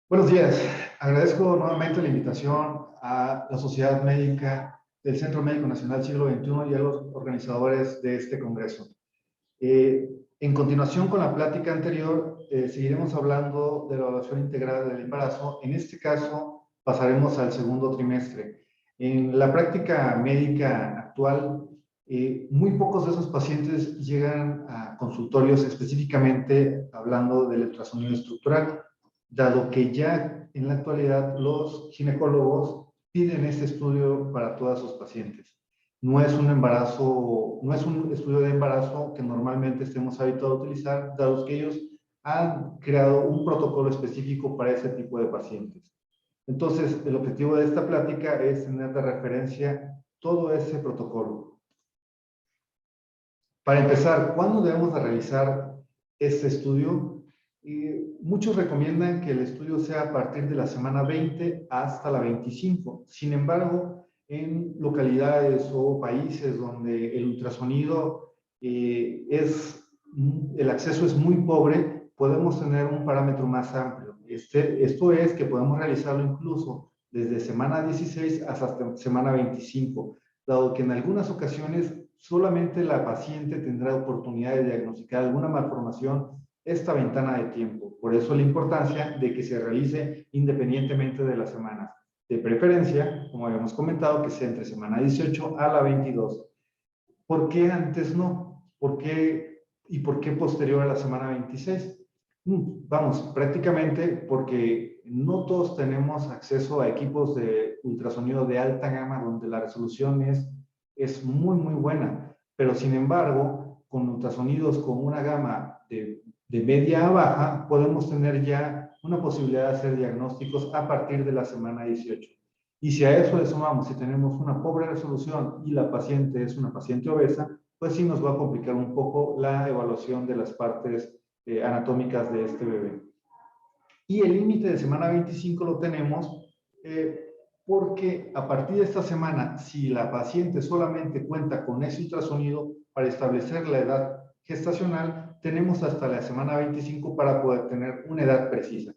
Buenos días. Agradezco nuevamente la invitación a la Sociedad Médica del Centro Médico Nacional Siglo XXI y a los organizadores de este congreso. En continuación con la plática anterior, seguiremos hablando de la evaluación integral del embarazo. En este caso, pasaremos al segundo trimestre. En la práctica médica actual, muy pocos de esos pacientes llegan a consultorios específicamente hablando del ultrasonido estructural, dado que ya en la actualidad los ginecólogos piden este estudio para todas sus pacientes. No es un embarazo, no es un estudio de embarazo que normalmente estemos habituados a utilizar, dado que ellos han creado un protocolo específico para ese tipo de pacientes. Entonces, el objetivo de esta plática es tener de referencia todo ese protocolo. Para empezar, ¿cuándo debemos de realizar este estudio? Muchos recomiendan que el estudio sea a partir de la semana 20 hasta la 25. Sin embargo, en localidades o países donde el ultrasonido el acceso es muy pobre, podemos tener un parámetro más amplio. Esto es que podemos realizarlo incluso desde semana 16 hasta semana 25, dado que en algunas ocasiones solamente la paciente tendrá oportunidad de diagnosticar alguna malformación esta ventana de tiempo. Por eso la importancia de que se realice independientemente de las semanas. De preferencia, como habíamos comentado, que sea entre semana 18 a la 22. ¿Por qué antes no? ¿Por qué y por qué posterior a la semana 26? Vamos, prácticamente porque no todos tenemos acceso a equipos de ultrasonido de alta gama donde la resolución es muy, muy buena. Pero sin embargo, con ultrasonidos con una gama de media a baja, podemos tener ya una posibilidad de hacer diagnósticos a partir de la semana 18. Y si a eso le sumamos, si tenemos una pobre resolución y la paciente es una paciente obesa, pues sí nos va a complicar un poco la evaluación de las partes anatómicas de este bebé. Y el límite de semana 25 lo tenemos porque a partir de esta semana, si la paciente solamente cuenta con ese ultrasonido para establecer la edad gestacional, tenemos hasta la semana 25 para poder tener una edad precisa.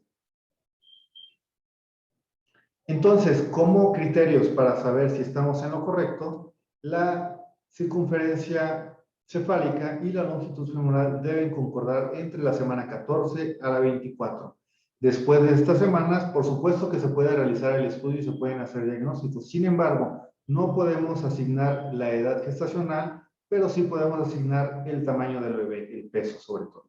Entonces, como criterios para saber si estamos en lo correcto, la circunferencia cefálica y la longitud femoral deben concordar entre la semana 14 a la 24. Después de estas semanas, por supuesto que se puede realizar el estudio y se pueden hacer diagnósticos. Sin embargo, no podemos asignar la edad gestacional, pero sí podemos asignar el tamaño del bebé, el peso sobre todo.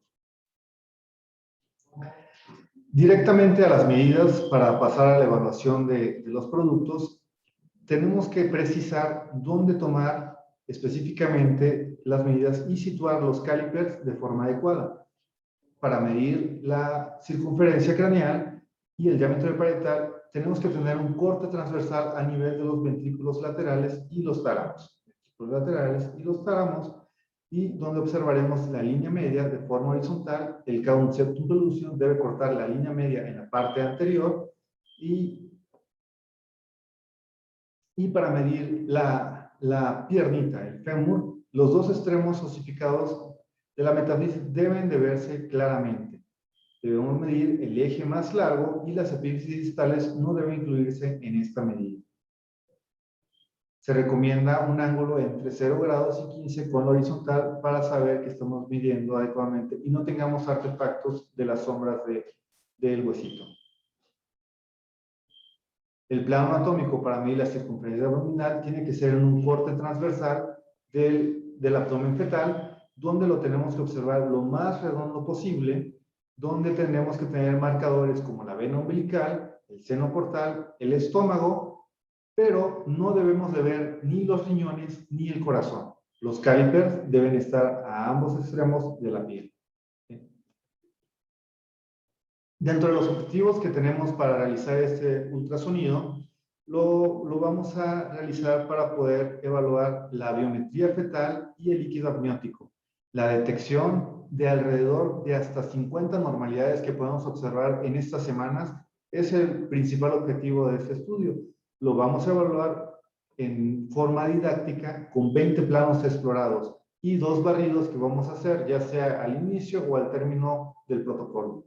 Directamente a las medidas para pasar a la evaluación de los productos, tenemos que precisar dónde tomar específicamente las medidas y situar los calipers de forma adecuada para medir la circunferencia craneal y el diámetro parietal. Tenemos que tener un corte transversal a nivel de los ventrículos laterales y los tálamos. Los laterales y los tálamos, y donde observaremos la línea media de forma horizontal. El Caun septum pellucidum debe cortar la línea media en la parte anterior y para medir la piernita, el fémur, los dos extremos osificados de la metafísis deben de verse claramente. Debemos medir el eje más largo y las epífisis distales no deben incluirse en esta medida. Se recomienda un ángulo entre 0 grados y 15 con la horizontal para saber que estamos midiendo adecuadamente y no tengamos artefactos de las sombras del huesito. El plano anatómico para medir la circunferencia abdominal tiene que ser en un corte transversal del abdomen fetal, donde lo tenemos que observar lo más redondo posible, donde tenemos que tener marcadores como la vena umbilical, el seno portal, el estómago, pero no debemos de ver ni los riñones ni el corazón. Los calipers deben estar a ambos extremos de la piel. Dentro de los objetivos que tenemos para realizar este ultrasonido, lo vamos a realizar para poder evaluar la biometría fetal y el líquido amniótico, la detección de alrededor de hasta 50 normalidades que podemos observar en estas semanas es el principal objetivo de este estudio. Lo vamos a evaluar en forma didáctica con 20 planos explorados y 2 barridos que vamos a hacer ya sea al inicio o al término del protocolo.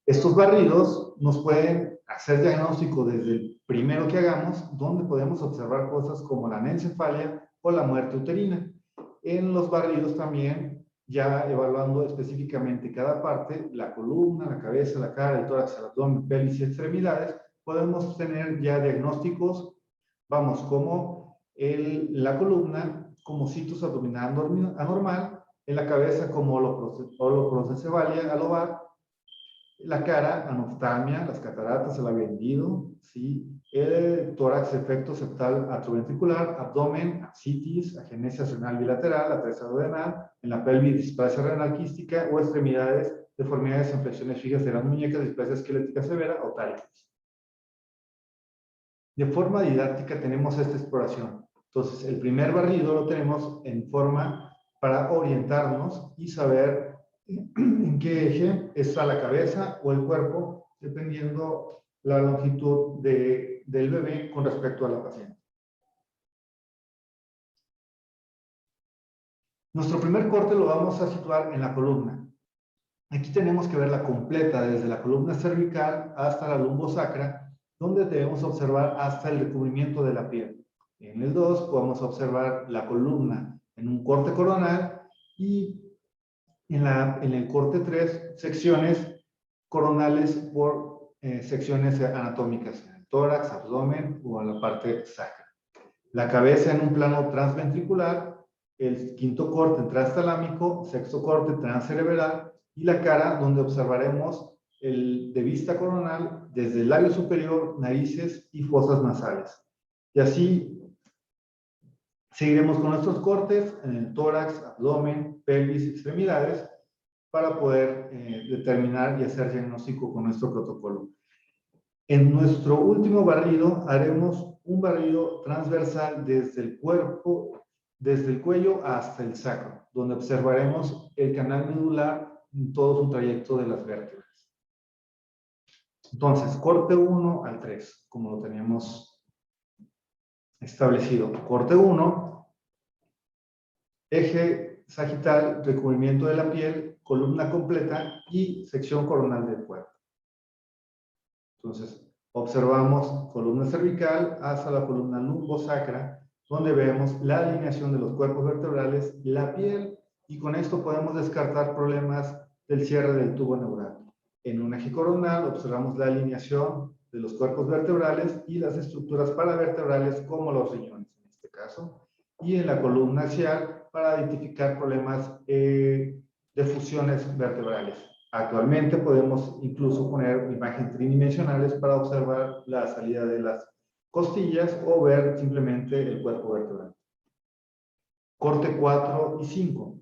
Estos barridos nos pueden hacer diagnóstico desde el primero que hagamos, donde podemos observar cosas como la anencefalia o la muerte uterina. En los barridos también, ya evaluando específicamente cada parte, la columna, la cabeza, la cara, el tórax, el abdomen, pelvis y extremidades, podemos tener ya diagnósticos, vamos, como la columna, como citus abdominal anormal, en la cabeza como holoprosencefalia al ovar, la cara, anoftalmia, las cataratas, el labio hendido, ¿sí? El tórax, efecto septal atrioventricular, abdomen, ascitis, agenesia renal bilateral, atresia duodenal, en la pelvis, displasia renal quística o extremidades, deformidades en flexiones fijas de las muñecas, displasia esquelética severa o tálicos. De forma didáctica tenemos esta exploración. Entonces, el primer barrido lo tenemos en forma para orientarnos y saber en qué eje está la cabeza o el cuerpo, dependiendo la longitud del bebé con respecto a la paciente. Nuestro primer corte lo vamos a situar en la columna. Aquí tenemos que verla completa, desde la columna cervical hasta la lumbosacra, donde debemos observar hasta el recubrimiento de la piel. En el 2 podemos observar la columna en un corte coronal y en el corte 3 secciones coronales por secciones anatómicas, en el tórax, abdomen o en la parte sacra. La cabeza en un plano transventricular, el quinto corte transtalámico, sexto corte transcerebral y la cara donde observaremos de vista coronal desde el labio superior, narices y fosas nasales. Y así seguiremos con nuestros cortes en el tórax, abdomen, pelvis y extremidades para poder determinar y hacer diagnóstico con nuestro protocolo. En nuestro último barrido haremos un barrido transversal desde el cuerpo, desde el cuello hasta el sacro, donde observaremos el canal medular en todo su trayecto de las vértebras. Entonces, corte 1 al 3, como lo teníamos establecido. Corte 1, eje sagital, recubrimiento de la piel, columna completa y sección coronal del cuerpo. Entonces, observamos columna cervical hasta la columna lumbosacra, donde vemos la alineación de los cuerpos vertebrales, la piel, y con esto podemos descartar problemas del cierre del tubo neural. En un eje coronal observamos la alineación de los cuerpos vertebrales y las estructuras paravertebrales como los riñones en este caso, y en la columna axial para identificar problemas de fusiones vertebrales. Actualmente podemos incluso poner imágenes tridimensionales para observar la salida de las costillas o ver simplemente el cuerpo vertebral. Corte 4 y 5.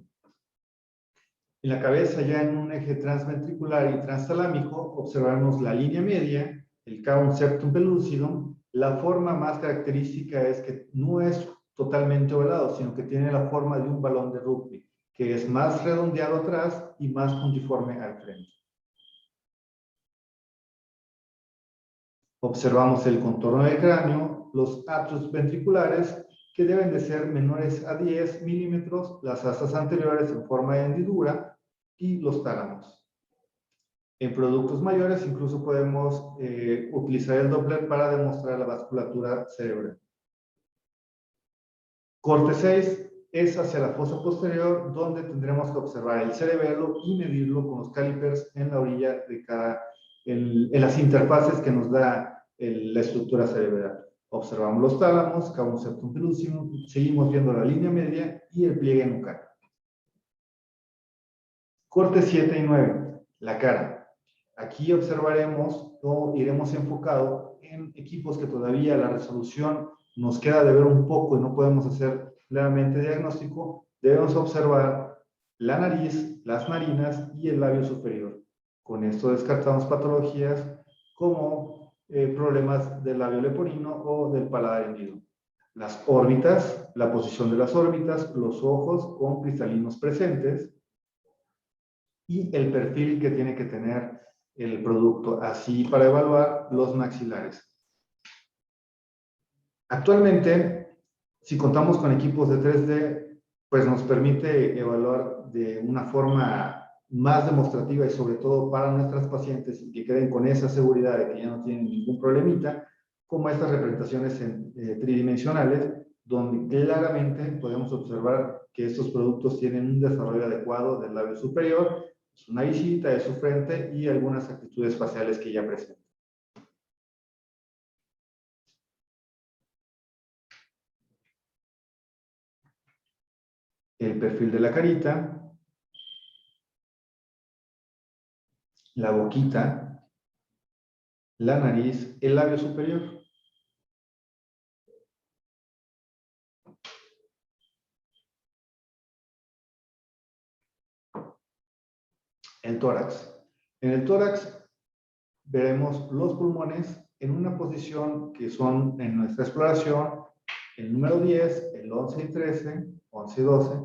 En la cabeza, ya en un eje transventricular y transtalámico, observamos la línea media, el caum septum pellucidum. La forma más característica es que no es totalmente ovalado, sino que tiene la forma de un balón de rugby, que es más redondeado atrás y más puntiforme al frente. Observamos el contorno del cráneo, los atrios ventriculares, que deben de ser menores a 10 milímetros, las asas anteriores en forma de hendidura y los tálamos. En productos mayores incluso podemos utilizar el Doppler para demostrar la vasculatura cerebral. Corte 6 es hacia la fosa posterior, donde tendremos que observar el cerebelo y medirlo con los calipers en la orilla de en las interfaces que nos da la estructura cerebral. Observamos los tálamos, caum septum pellucidum, seguimos viendo la línea media y el pliegue nucal. Corte 7 y 9, la cara. Aquí observaremos o iremos enfocado en equipos que todavía la resolución nos queda de ver un poco y no podemos hacer plenamente diagnóstico. Debemos observar la nariz, las narinas y el labio superior. Con esto descartamos patologías como problemas del labio leporino o del paladar hendido. Las órbitas, la posición de las órbitas, los ojos con cristalinos presentes, y el perfil que tiene que tener el producto, así para evaluar los maxilares. Actualmente, si contamos con equipos de 3D, pues nos permite evaluar de una forma más demostrativa y sobre todo para nuestras pacientes y que queden con esa seguridad de que ya no tienen ningún problemita, como estas representaciones tridimensionales, donde claramente podemos observar que estos productos tienen un desarrollo adecuado del labio superior, una visita de su frente y algunas actitudes faciales que ya presentan. El perfil de la carita, la boquita, la nariz, el labio superior. El tórax. En el tórax veremos los pulmones en una posición que son en nuestra exploración el número 10, el 11 y 13, 11 y 12,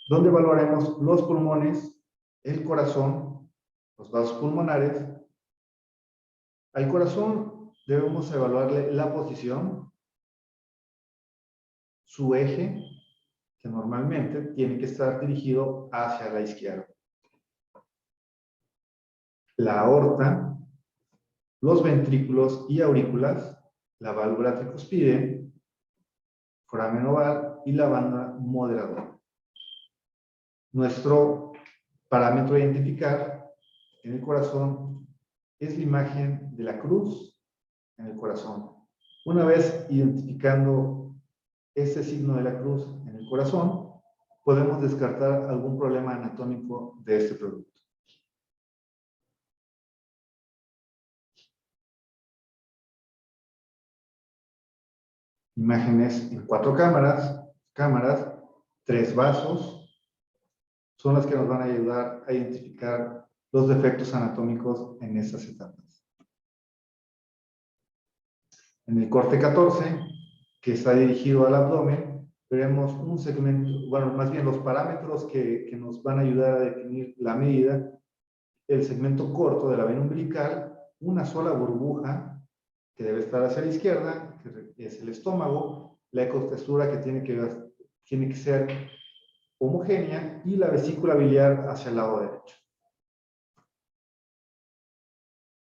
donde evaluaremos los pulmones, el corazón, los vasos pulmonares. Al corazón debemos evaluarle la posición, su eje, que normalmente tiene que estar dirigido hacia la izquierda. La aorta, los ventrículos y aurículas, la válvula tricuspide, foramen oval y la banda moderadora. Nuestro parámetro a identificar en el corazón es la imagen de la cruz en el corazón. Una vez identificando ese signo de la cruz en el corazón, podemos descartar algún problema anatómico de este producto. Imágenes en 4 cámaras, 3 vasos, son las que nos van a ayudar a identificar los defectos anatómicos en estas etapas. En el corte 14, que está dirigido al abdomen, veremos un segmento, bueno, más bien los parámetros que nos van a ayudar a definir la medida. El segmento corto de la vena umbilical, una sola burbuja que debe estar hacia la izquierda, que es el estómago, la ecotextura que tiene que ser homogénea y la vesícula biliar hacia el lado derecho.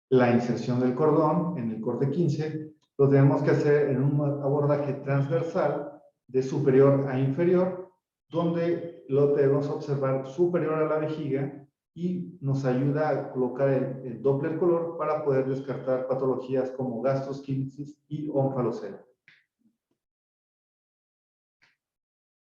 La inserción del cordón en el corte 15 lo tenemos que hacer en un abordaje transversal de superior a inferior, donde lo debemos observar superior a la vejiga y nos ayuda a colocar el Doppler color para poder descartar patologías como gastrosquilitis y onfalocele.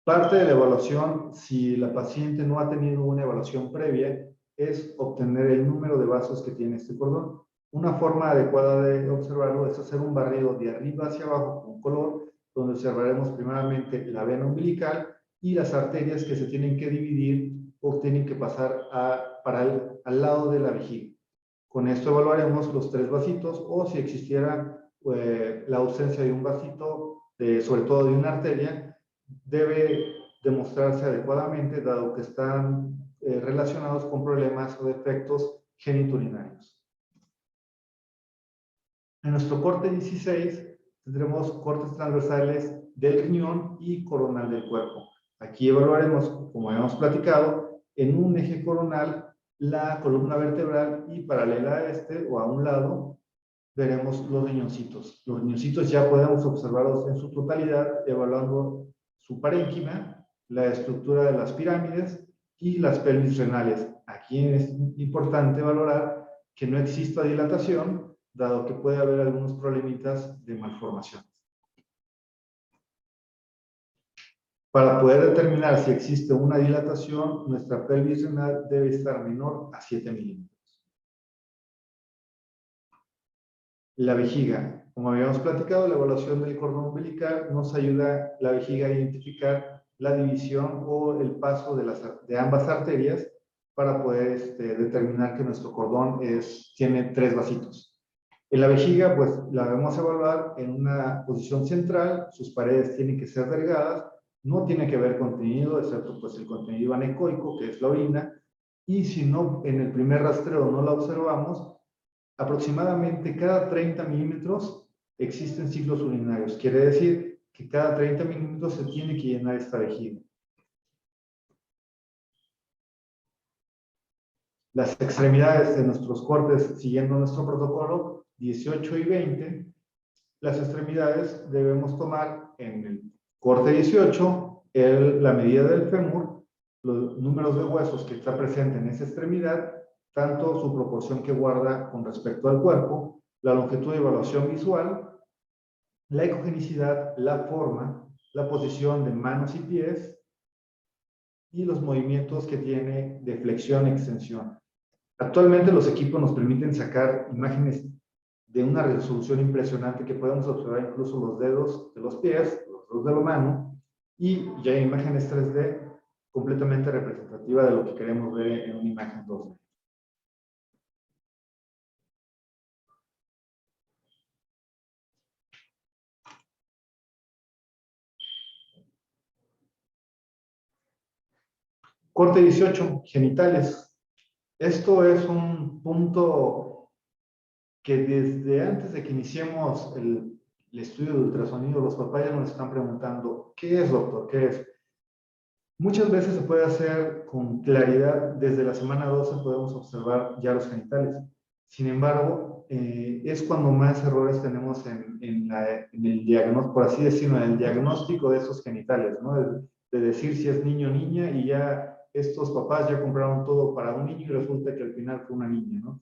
Parte de la evaluación, si la paciente no ha tenido una evaluación previa, es obtener el número de vasos que tiene este cordón. Una forma adecuada de observarlo es hacer un barrido de arriba hacia abajo con color, donde observaremos primeramente la vena umbilical y las arterias que se tienen que dividir o tienen que pasar al lado de la vejiga. Con esto evaluaremos los 3 vasitos o si existiera la ausencia de un vasito, sobre todo de una arteria, debe demostrarse adecuadamente dado que están relacionados con problemas o defectos geniturinarios. En nuestro corte 16 tendremos cortes transversales del riñón y coronal del cuerpo. Aquí evaluaremos, como habíamos platicado, en un eje coronal la columna vertebral y paralela a este o a un lado veremos los riñoncitos. Los riñoncitos ya podemos observarlos en su totalidad evaluando su parénquima, la estructura de las pirámides y las pelvis renales. Aquí es importante valorar que no exista dilatación, dado que puede haber algunos problemitas de malformación. Para poder determinar si existe una dilatación, nuestra pelvis renal debe estar menor a 7 milímetros. La vejiga. Como habíamos platicado, la evaluación del cordón umbilical nos ayuda la vejiga a identificar la división o el paso de ambas arterias para poder determinar que nuestro cordón tiene 3 vasitos. En la vejiga, pues la vamos a evaluar en una posición central, sus paredes tienen que ser delgadas, no tiene que haber contenido, excepto pues el contenido anecoico, que es la orina, y si no, en el primer rastreo no la observamos, aproximadamente cada 30 milímetros existen ciclos urinarios, quiere decir que cada 30 milímetros se tiene que llenar esta vejiga. Las extremidades de nuestros cortes, siguiendo nuestro protocolo, 18 y 20, las extremidades debemos tomar en el corte 18 la medida del fémur, los números de huesos que está presente en esa extremidad, tanto su proporción que guarda con respecto al cuerpo, la longitud de evaluación visual, la ecogenicidad, la forma, la posición de manos y pies y los movimientos que tiene de flexión y extensión. Actualmente los equipos nos permiten sacar imágenes de una resolución impresionante que podemos observar incluso los dedos de los pies, los dedos de la mano, y ya imágenes 3D completamente representativa de lo que queremos ver en una imagen 2D. Corte 18, genitales. Esto es un punto que desde antes de que iniciemos el estudio de ultrasonido, los papás ya nos están preguntando, ¿qué es, doctor? ¿Qué es? Muchas veces se puede hacer con claridad, desde la semana 12 podemos observar ya los genitales. Sin embargo, es cuando más errores tenemos en el diagnóstico, por así decirlo, en el diagnóstico de esos genitales, ¿no? De decir si es niño o niña, y ya estos papás ya compraron todo para un niño y resulta que al final fue una niña, ¿no?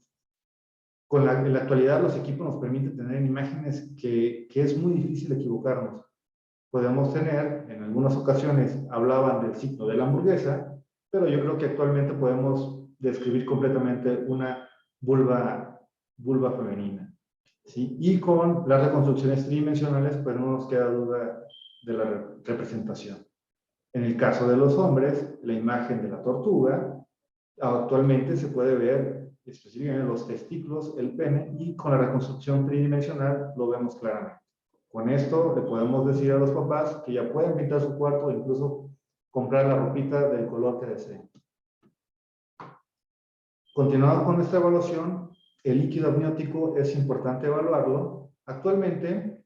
En la actualidad los equipos nos permiten tener imágenes que es muy difícil equivocarnos. Podemos tener, en algunas ocasiones hablaban del signo de la hamburguesa, pero yo creo que actualmente podemos describir completamente una vulva femenina, ¿sí? Y con las reconstrucciones tridimensionales, pues no nos queda duda de la representación. En el caso de los hombres, la imagen de la tortuga, actualmente se puede ver específicamente los testículos, el pene, y con la reconstrucción tridimensional lo vemos claramente. Con esto le podemos decir a los papás que ya pueden pintar su cuarto o incluso comprar la ropita del color que deseen. Continuando con esta evaluación, el líquido amniótico es importante evaluarlo. Actualmente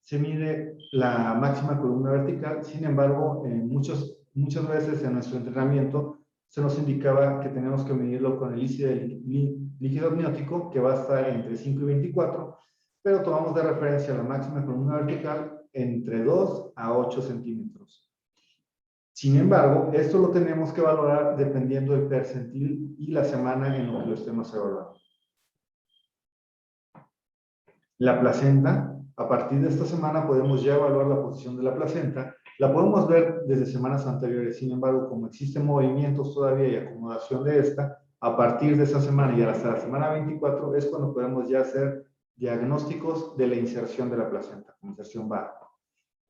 se mide la máxima columna vertical, sin embargo, muchas veces en nuestro entrenamiento se nos indicaba que tenemos que medirlo con el índice del líquido amniótico, que va a estar entre 5 y 24, pero tomamos de referencia la máxima columna vertical entre 2 a 8 centímetros. Sin embargo, esto lo tenemos que valorar dependiendo del percentil y la semana en lo que lo estemos evaluando. La placenta, a partir de esta semana podemos ya evaluar la posición de la placenta. La podemos ver desde semanas anteriores, sin embargo, como existen movimientos todavía y acomodación de esta, a partir de esa semana y hasta la semana 24 es cuando podemos ya hacer diagnósticos de la inserción de la placenta, inserción baja.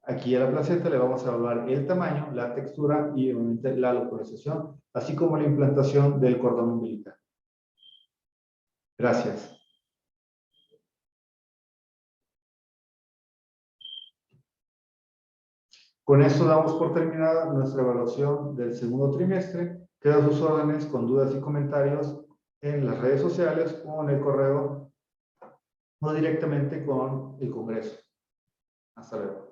Aquí a la placenta le vamos a evaluar el tamaño, la textura y obviamente la localización, así como la implantación del cordón umbilical. Gracias. Con esto damos por terminada nuestra evaluación del segundo trimestre. Quedo a sus órdenes con dudas y comentarios en las redes sociales o en el correo o directamente con el Congreso. Hasta luego.